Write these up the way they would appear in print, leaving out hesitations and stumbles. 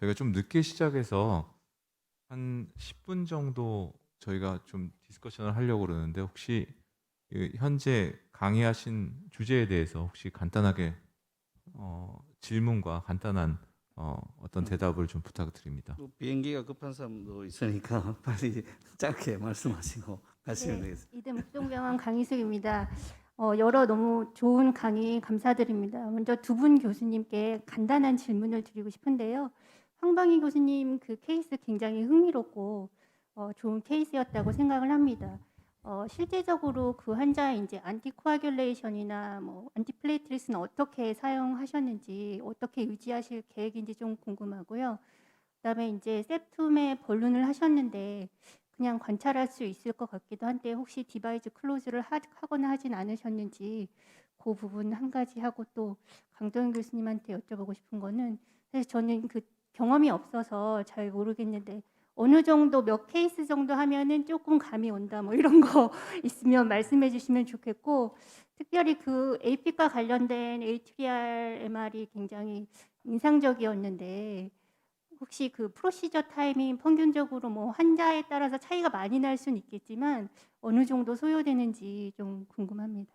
저희가 좀 늦게 시작해서 한 10분 정도 저희가 좀 디스커션을 하려고 그러는데 혹시 현재 강의하신 주제에 대해서 혹시 간단하게 질문과 간단한 어떤 대답을 좀 부탁드립니다. 또 비행기가 급한 사람도 있으니까 빨리 짧게 말씀하시고 가시면 네, 되겠습니다. 이대 묵동병원 강희숙입니다. 여러 너무 좋은 강의 감사드립니다. 먼저 두 분 교수님께 간단한 질문을 드리고 싶은데요. 황방희 교수님 그 케이스 굉장히 흥미롭고 좋은 케이스였다고 생각을 합니다. 실제적으로 그 환자의 이제 안티코아귤레이션이나 뭐 안티플레이트리스는 어떻게 사용하셨는지, 어떻게 유지하실 계획인지 좀 궁금하고요. 그다음에 이제 septum에 볼룬을 하셨는데 그냥 관찰할 수 있을 것 같기도 한데 혹시 디바이스 클로즈를 하거나 하진 않으셨는지 그 부분 한 가지 하고, 또 강도현 교수님한테 여쭤보고 싶은 거는 사실 저는 그 경험이 없어서 잘 모르겠는데 어느 정도 몇 케이스 정도 하면은 조금 감이 온다 뭐 이런 거 있으면 말씀해 주시면 좋겠고, 특별히 그 AP과 관련된 ATR MR이 굉장히 인상적이었는데 혹시 그 프로시저 타이밍 평균적으로 뭐 환자에 따라서 차이가 많이 날 수는 있겠지만 어느 정도 소요되는지 좀 궁금합니다.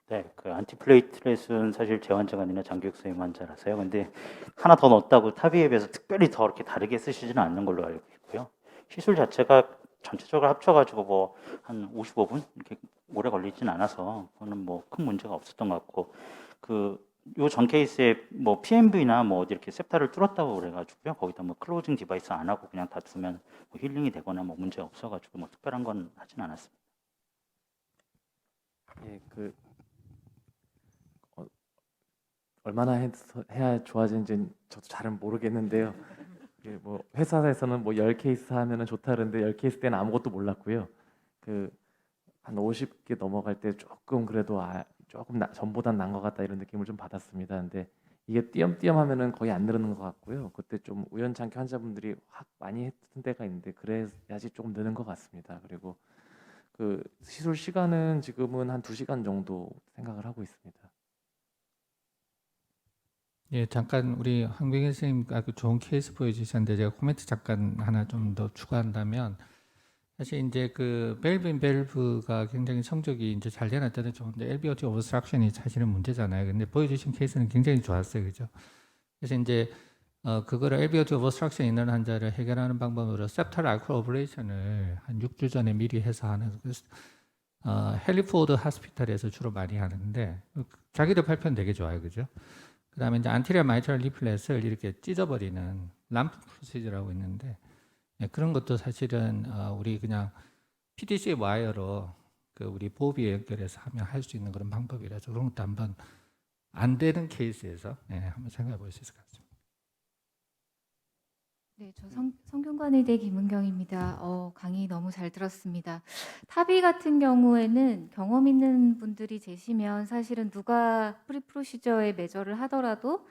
네, 그 안티플레이트렛은 사실 재환자가 아니라 장기육소염 환자라서요. 근데 하나 더 넣었다고 타비에 비해서 특별히 더 이렇게 다르게 쓰시지는 않는 걸로 알고 있고요. 시술 자체가 전체적으로 합쳐가지고 뭐 한 55분 이렇게 오래 걸리진 않아서 그거는 뭐 큰 문제가 없었던 것 같고, 그 요 전 케이스에 뭐 PMV나 뭐 어디 이렇게 septa를 뚫었다고 그래가지고요. 거기다 뭐 클로징 디바이스 안 하고 그냥 다 두면 뭐 힐링이 되거나 뭐 문제 없어가지고 뭐 특별한 건 하진 않았습니다. 예, 얼마나 해야 좋아지는지 저도 잘은 모르겠는데요. 뭐 회사에서는 뭐 10케이스 하면은 좋다 그러는데 10케이스 때는 아무것도 몰랐고요. 한 50개 넘어갈 때 조금 그래도 조금 전보단 나은 것 같다 이런 느낌을 좀 받았습니다. 근데 이게 띄엄띄엄 하면은 거의 안 늘는 것 같고요. 그때 좀 우연찮게 환자분들이 확 많이 했던 때가 있는데 그래야지 조금 느는 것 같습니다. 그리고 그 시술 시간은 지금은 한 2시간 정도 생각을 하고 있습니다. 예, 잠깐 우리 황병일 선생님 아주 좋은 케이스 보여주셨는데 제가 코멘트 잠깐 하나 좀 더 추가한다면, 사실 이제 그 밸브인 밸브가 굉장히 성적이 이제 잘 되는 때는 좋은데 LVOT 오버스트럭션이 사실은 문제잖아요. 근데 보여주신 케이스는 굉장히 좋았어요, 그죠? 그래서 이제 그거를 LVOT 오버스트럭션 있는 환자를 해결하는 방법으로 septal alcohol ablation을 한 6주 전에 미리 해서 하는, 그래서 헬리포드 하스피탈에서 주로 많이 하는데 자기들 발표는 되게 좋아요, 그죠? 그다음에 이제 안티리어 마이트럴 리플렛을 이렇게 찢어버리는 람프 프로시저라고 있는데, 예, 그런 것도 사실은 우리 그냥 PDC 와이어로 그 우리 보비에 연결해서 하면 할 수 있는 그런 방법이라서 그런 것도 한번 안 되는 케이스에서 한번 생각해 볼 수 있을 것 같습니다. 네, 저 성균관의대 김은경입니다. 강의 너무 잘 들었습니다. 타비 같은 경우에는 경험 있는 분들이 계시면 사실은 누가 프리프로시저에 매저를 하더라도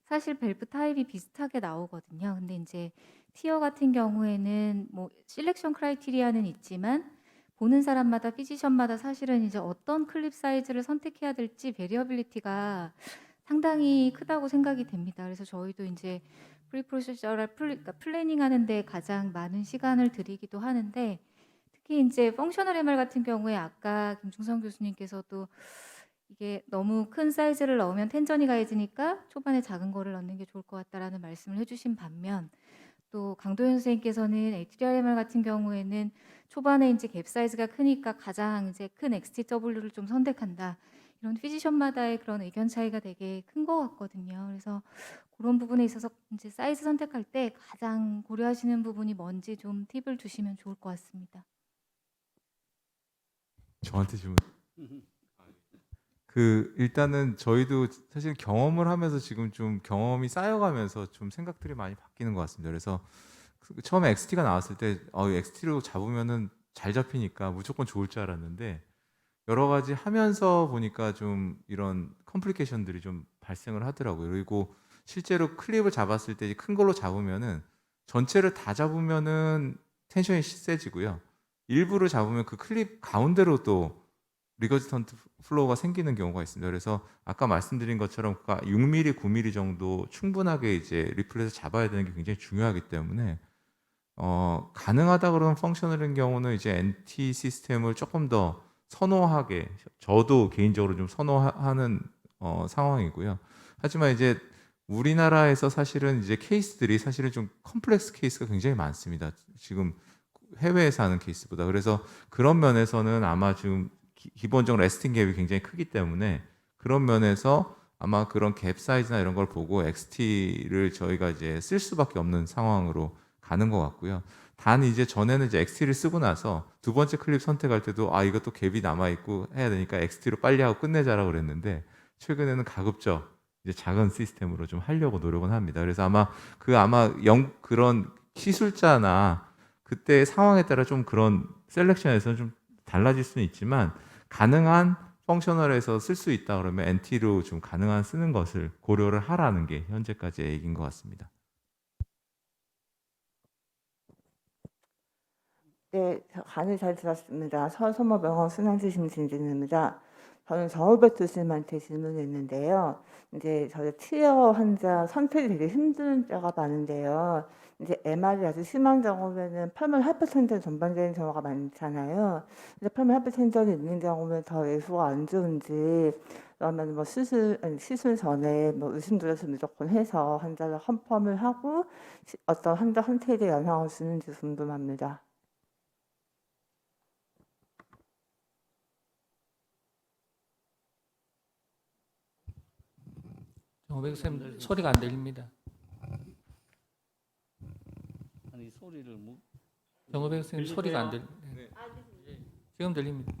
사실 밸브 타입이 비슷하게 나오거든요. 근데 이제 티어 같은 경우에는 뭐 실렉션 크라이테리아는 있지만 보는 사람마다 피지션마다 사실은 이제 어떤 클립 사이즈를 선택해야 될지 베리어빌리티가 상당히 크다고 생각이 됩니다. 그래서 저희도 이제 프리프로시저럴 그러니까 플래닝 하는데 가장 많은 시간을 들이기도 하는데, 특히 이제 펑셔널 MR 같은 경우에 아까 김중성 교수님께서도 이게 너무 큰 사이즈를 넣으면 텐전이 가해지니까 초반에 작은 거를 넣는 게 좋을 것 같다라는 말씀을 해주신 반면, 또 강도현 선생님께서는 ATR MR 같은 경우에는 초반에 이제 갭 사이즈가 크니까 가장 이제 큰 XTW를 좀 선택한다. 이런 피지션마다의 그런 의견 차이가 되게 큰 것 같거든요. 그래서 그런 부분에 있어서 이제 사이즈 선택할 때 가장 고려하시는 부분이 뭔지 좀 팁을 주시면 좋을 것 같습니다. 저한테 질문. 일단은 저희도 사실 경험을 하면서 지금 좀 경험이 쌓여가면서 좀 생각들이 많이 바뀌는 것 같습니다. 그래서 처음에 XT가 나왔을 때 XT로 잡으면은 잘 잡히니까 무조건 좋을 줄 알았는데 여러 가지 하면서 보니까 좀 이런 컴플리케이션들이 좀 발생을 하더라고요. 그리고 실제로 클립을 잡았을 때 큰 걸로 잡으면은 전체를 다 잡으면은 텐션이 세지고요. 일부를 잡으면 그 클립 가운데로 또 리거지턴트 플로우가 생기는 경우가 있습니다. 그래서 아까 말씀드린 것처럼 6mm, 9mm 정도 충분하게 이제 리플렛을 잡아야 되는 게 굉장히 중요하기 때문에 가능하다 그러면 펑셔널인 경우는 이제 NT 시스템을 조금 더 선호하게 저도 개인적으로 좀 선호하는 상황이고요. 하지만 이제 우리나라에서 사실은 이제 케이스들이 사실은 좀 컴플렉스 케이스가 굉장히 많습니다. 지금 해외에서 하는 케이스보다. 그래서 그런 면에서는 아마 지금 기본적으로 레스팅 갭이 굉장히 크기 때문에 그런 면에서 아마 그런 갭 사이즈나 이런 걸 보고 XT를 저희가 이제 쓸 수밖에 없는 상황으로 가는 것 같고요. 단 이제 전에는 이제 XT를 쓰고 나서 두 번째 클립 선택할 때도 이것도 갭이 남아 있고 해야 되니까 XT로 빨리 하고 끝내자라고 그랬는데 최근에는 가급적 이제 작은 시스템으로 좀 하려고 노력은 합니다. 그래서 그런 시술자나 그때 상황에 따라 좀 그런 셀렉션에서는 좀 달라질 수는 있지만 가능한 펑셔널에서 쓸 수 있다 그러면 NT로 좀 가능한 쓰는 것을 고려를 하라는 게 현재까지의 얘기인 것 같습니다. 네, 간을 잘 들었습니다. 서소모병원 순환주심 진진입니다. 저는 저우백 교수님한테 질문했는데요. 이제 저희 티어 환자 선택이 되게 힘든 때가 많은데요. 이제 MR이 아주 심한 경우에는 펄몬 하이퍼텐션 전반적인 경우가 많잖아요. 근데 펄몬 하이퍼텐션이 있는 경우는 더 예후가 안 좋은지, 그러면 뭐 시술 전에 뭐 의심들어서 무조건 해서 환자를 컨펌을 하고 어떤 환자 선택에 영향을 주는지 궁금합니다. 정호백 선생님 소리가 안 들립니다. 아니 소리를 정호백 선생님 소리가 안 들. 지금 들립니다.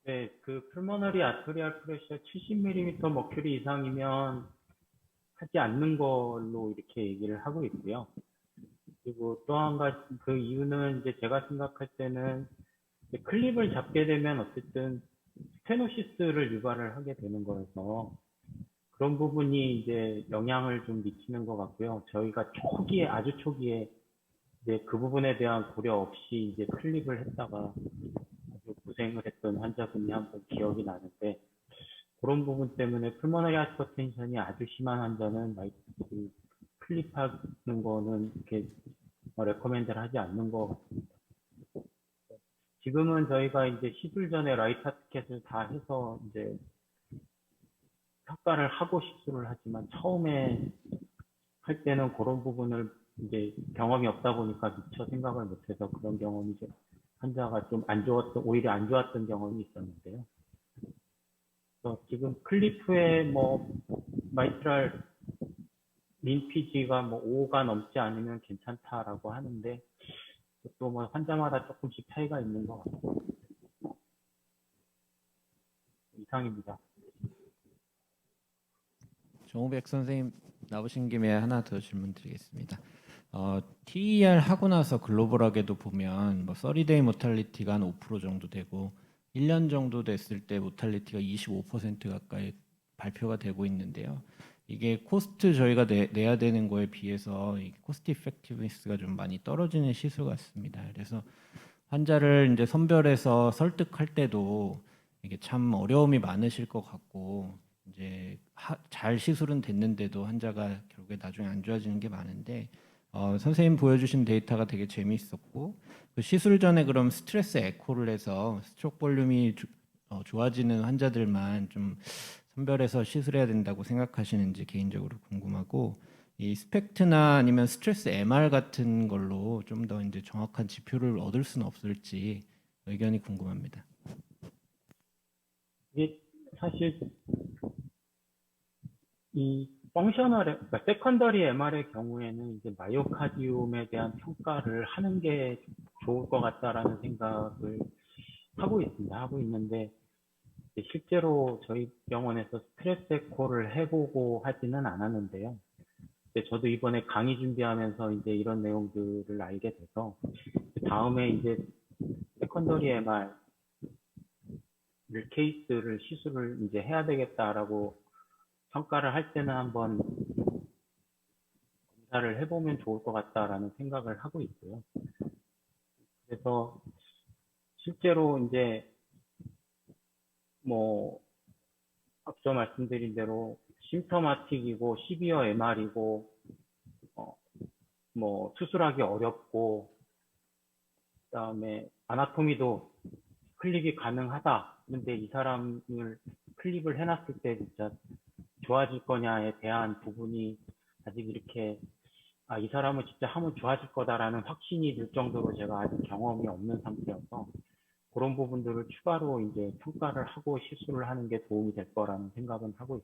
네, 그 풀모너리 아트리얼 프레셔 70mm 머큐리 이상이면 하지 않는 걸로 이렇게 얘기를 하고 있고요. 그리고 또 한 가지 그 이유는 이제 제가 생각할 때는 이제 클립을 잡게 되면 어쨌든 스테노시스를 유발을 하게 되는 거여서 그런 부분이 이제 영향을 좀 미치는 것 같고요. 저희가 초기에 아주 초기에 이제 그 부분에 대한 고려 없이 이제 클립을 했다가 아주 고생을 했던 환자분이 한 번 기억이 나는데 그런 부분 때문에 풀모너리 하이퍼텐션이 아주 심한 환자는 그 클립하는 거는 이렇게 레코멘드를 하지 않는 것 같습니다. 지금은 저희가 이제 시술 전에 라이트 타켓을 다 해서 이제 평가를 하고 시술을 하지만 처음에 할 때는 그런 부분을 이제 경험이 없다 보니까 미처 생각을 못해서 그런 경험이 이제 환자가 좀 오히려 안 좋았던 경험이 있었는데요. 그래서 지금 클리프의 뭐 마이트랄 민피지가 뭐 5가 넘지 않으면 괜찮다라고 하는데 또 뭐 환자마다 조금씩 차이가 있는 것 같아요. 이상입니다. 정우백 선생님 나오신 김에 하나 더 질문 드리겠습니다. TER 하고 나서 글로벌하게도 보면 뭐 30데이 모탈리티가 한 5% 정도 되고 1년 정도 됐을 때 모탈리티가 25% 가까이 발표가 되고 있는데요. 이게 코스트 저희가 내야 되는 거에 비해서 이 코스트 이펙티브니스가 좀 많이 떨어지는 시술 같습니다. 그래서 환자를 이제 선별해서 설득할 때도 이게 참 어려움이 많으실 것 같고 이제 잘 시술은 됐는데도 환자가 결국에 나중에 안 좋아지는 게 많은데 선생님 보여주신 데이터가 되게 재미있었고 그 시술 전에 그럼 스트레스 에코를 해서 스트로크 볼륨이 좋아지는 환자들만 좀 선별해서 시술해야 된다고 생각하시는지 개인적으로 궁금하고 이 스펙트나 아니면 스트레스 MR 같은 걸로 좀 더 이제 정확한 지표를 얻을 수는 없을지 의견이 궁금합니다. 이게 사실 이 그러니까 세컨더리 MR의 경우에는 이제 마이오카디움에 대한 평가를 하는 게 좋을 것 같다라는 생각을 하고 있는데 실제로 저희 병원에서 스트레스 에코를 해보고 하지는 않았는데요. 저도 이번에 강의 준비하면서 이제 이런 내용들을 알게 돼서 다음에 이제 세컨더리 MR 케이스를 시술을 이제 해야 되겠다라고 평가를 할 때는 한번 검사를 해보면 좋을 것 같다라는 생각을 하고 있고요. 그래서 실제로 이제 뭐 앞서 말씀드린 대로 심터마틱이고 시비어 MR이고 뭐 수술하기 어렵고 그다음에 아나토미도 클립이 가능하다. 근데 이 사람을 클립을 해놨을 때 진짜 좋아질 거냐에 대한 부분이 아직 이렇게 이 사람은 진짜 하면 좋아질 거다라는 확신이 들 정도로 제가 아직 경험이 없는 상태여서 그런 부분들을 추가로 이제 평가를 하고 시술을 하는 게 도움이 될 거라는 생각은 하고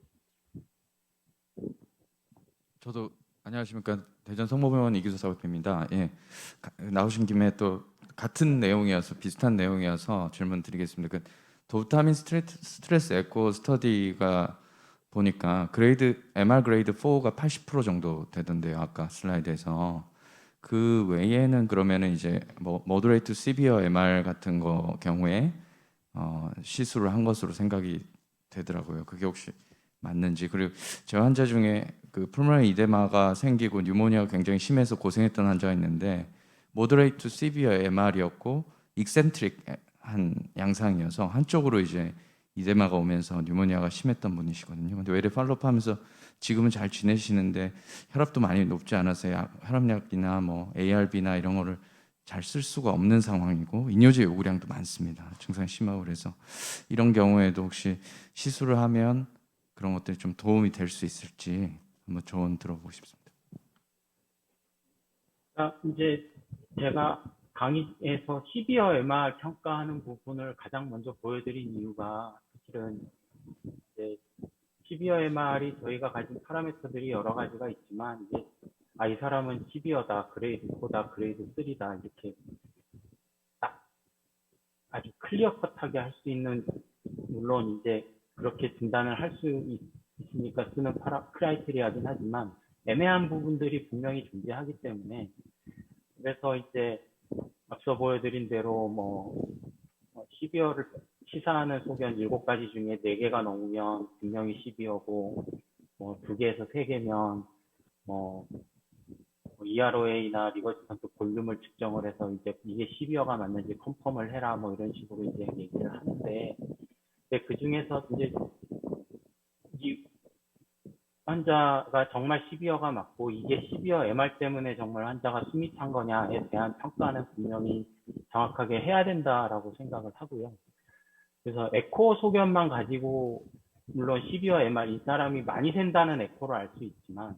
있습니다. 저도 안녕하십니까. 대전 성모병원 이규석 사업입니다. 예, 나오신 김에 또 같은 내용이어서 비슷한 내용이어서 질문 드리겠습니다. 그 도파민 스트레스 에코 스터디가 보니까 MR 그레이드 4가 80% 정도 되던데요. 아까 슬라이드에서 그 외에는 그러면은 이제 뭐 모더레이트 시비어 MR 같은 거 경우에 시술을 한 것으로 생각이 되더라고요. 그게 혹시 맞는지. 그리고 제 환자 중에 그 풀모널 이데마가 생기고 뉴모니아가 굉장히 심해서 고생했던 환자가 있는데 모더레이트 시비어 MR이었고 익센트릭한 양상이어서 한쪽으로 이제 이데마가 오면서 뉴모니아가 심했던 분이시거든요. 근데 외래 팔로우하면서 지금은 잘 지내시는데 혈압도 많이 높지 않아서 혈압약이나 뭐 ARB나 이런 거를 잘 쓸 수가 없는 상황이고 이뇨제 요구량도 많습니다. 증상이 심하고 그래서 이런 경우에도 혹시 시술을 하면 그런 것들이 좀 도움이 될 수 있을지 한번 조언 들어보고 싶습니다. 이제 제가 강의에서 시비어 MR 평가하는 부분을 가장 먼저 보여드린 이유가 사실은 이제 시비어 MR이 저희가 가진 파라미터들이 여러 가지가 있지만 이제 이 사람은 시비어다, 그레이드 4다, 그레이드 3다 이렇게 딱 아주 클리어 컷하게 할 수 있는 물론 이제 그렇게 진단을 할 수 있으니까 쓰는 크라이테리아긴 하지만 애매한 부분들이 분명히 존재하기 때문에 그래서 이제 앞서 보여드린 대로 뭐 12월을 시사하는 소견 7가지 중에 4개가 넘으면 분명히 12어고 뭐 2개에서 3개면 뭐 EROA나 리거지턴트 볼륨을 측정을 해서 이제 이게 12어가 맞는지 컨펌을 해라 뭐 이런 식으로 이제 얘기를 하는데 근데 그 중에서 이제 이 환자가 정말 12어가 맞고 이게 12어 MR 때문에 정말 환자가 숨이 찬 거냐에 대한 평가는 분명히 정확하게 해야 된다라고 생각을 하고요. 그래서 에코 소견만 가지고 물론 12어 MR 이 사람이 많이 샌다는 에코를 알 수 있지만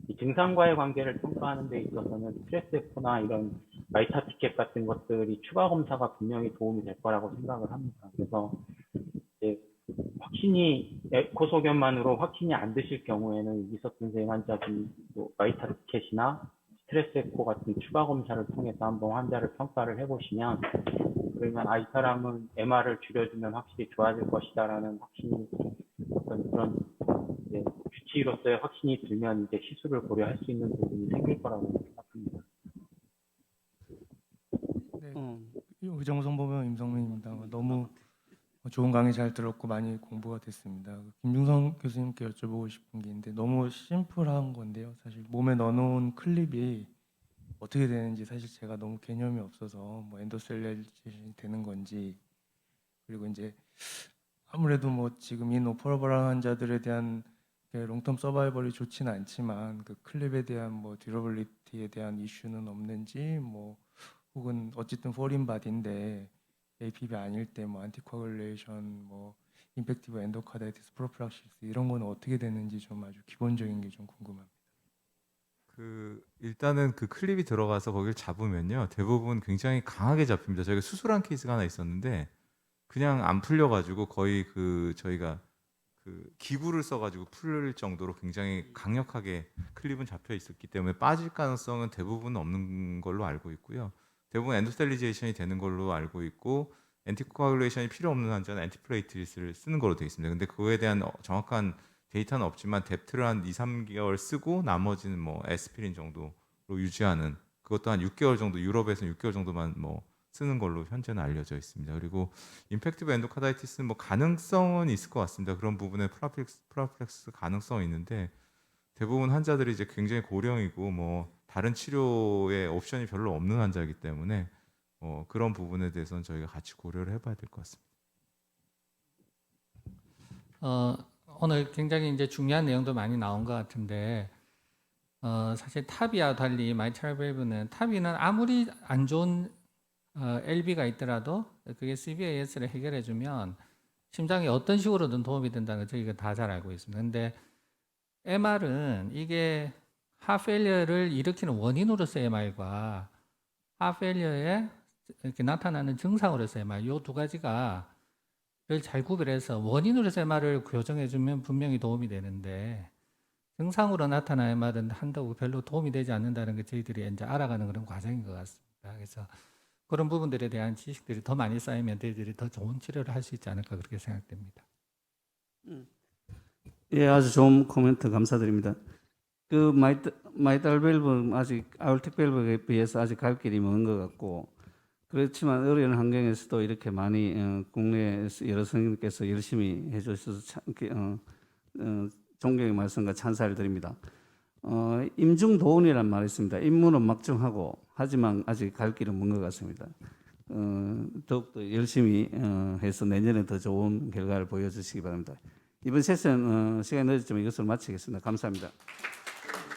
이 증상과의 관계를 평가하는 데 있어서는 스트레스 에코나 이런 마이타 티켓 같은 것들이 추가 검사가 분명히 도움이 될 거라고 생각을 합니다. 그래서 이제 확신이 에코 소견만으로 확신이 안 드실 경우에는 이기석 선생 환자분 마이타 티켓이나 스트레스 에코 같은 추가 검사를 통해서 한번 환자를 평가를 해보시면 그러면 이 사람은 MR을 줄여주면 확실히 좋아질 것이다라는 확신이 어떤 그런 이제 주치의로서의 확신이 들면 이제 시술을 고려할 수 있는 부분이 생길 거라고 생각합니다. 의정성보병 임성민입니다. 너무 좋은 강의 잘 들었고 많이 공부가 됐습니다. 김중성 교수님께 여쭤보고 싶은 게 있는데 너무 심플한 건데요. 사실 몸에 넣어놓은 클립이 어떻게 되는지 사실 제가 너무 개념이 없어서 뭐 엔도셀레이션이 되는 건지 그리고 이제 아무래도 뭐 지금 인오퍼러블한 환자들에 대한 롱텀 서바이벌이 좋지는 않지만 그 클립에 대한 뭐 듀러블리티에 대한 이슈는 없는지 뭐 혹은 어쨌든 포린 바디인데 APB 아닐 때 뭐 안티코아굴레이션 뭐 임팩티브 엔도카다이티스 프로필락시스 이런 건 어떻게 되는지 좀 아주 기본적인 게 좀 궁금합니다. 일단은 그 클립이 들어가서 거기를 잡으면요 대부분 굉장히 강하게 잡힙니다. 저희가 수술한 케이스가 하나 있었는데 그냥 안 풀려가지고 거의 저희가 기구를 써가지고 풀릴 정도로 굉장히 강력하게 클립은 잡혀 있었기 때문에 빠질 가능성은 대부분 없는 걸로 알고 있고요. 대부분 엔도스텔리제이션이 되는 걸로 알고 있고 엔티코아굴레이션이 필요 없는 환자는 엔티플레이트릿을 쓰는 걸로 되어 있습니다. 근데 그거에 대한 정확한 데이터는 없지만 뎁트를 한 2, 3개월 쓰고 나머지는 뭐 에스피린 정도로 유지하는 그것도 한 6개월 정도 유럽에서는 6개월 정도만 뭐 쓰는 걸로 현재는 알려져 있습니다. 그리고 임팩티브 엔도카다이티스는 뭐 가능성은 있을 것 같습니다. 그런 부분에 프라플렉스 가능성이 있는데 대부분 환자들이 이제 굉장히 고령이고 뭐 다른 치료의 옵션이 별로 없는 환자이기 때문에 그런 부분에 대해서는 저희가 같이 고려를 해봐야 될 것 같습니다. 오늘 굉장히 이제 중요한 내용도 많이 나온 것 같은데 사실 탑이와 달리 마이트럴 밸브는 탑이는 아무리 안 좋은 LB가 있더라도 그게 CVAS를 해결해주면 심장에 어떤 식으로든 도움이 된다는 걸 저희가 다 잘 알고 있습니다. 근데 MR은 이게 하페일리어를 일으키는 원인으로서 MR과 하페일리어에 이렇게 나타나는 증상으로서 MR 이 두 가지가 잘 구별해서 원인으로서 MR을 교정해주면 분명히 도움이 되는데 증상으로 나타나는 MR은 한다고 별로 도움이 되지 않는다는 게 저희들이 이제 알아가는 그런 과정인 것 같습니다. 그래서 그런 부분들에 대한 지식들이 더 많이 쌓이면 저희들이 더 좋은 치료를 할 수 있지 않을까 그렇게 생각됩니다. 예, 아주 좋은 코멘트 감사드립니다. 그 마이트럴 밸브 아직 아ortic 밸브에 비해서 아직 갈 길이 먼 것 같고 그렇지만 어려운 환경에서도 이렇게 많이 국내 여러 선생님께서 열심히 해주셔서 존경의 말씀과 찬사를 드립니다. 임중도운이라는 말이 있습니다. 임무는 막중하고 하지만 아직 갈 길은 먼 것 같습니다. 더욱더 열심히 해서 내년에 더 좋은 결과를 보여주시기 바랍니다. 이번 세션 시간이 늦었지만 이것으로 마치겠습니다. 감사합니다.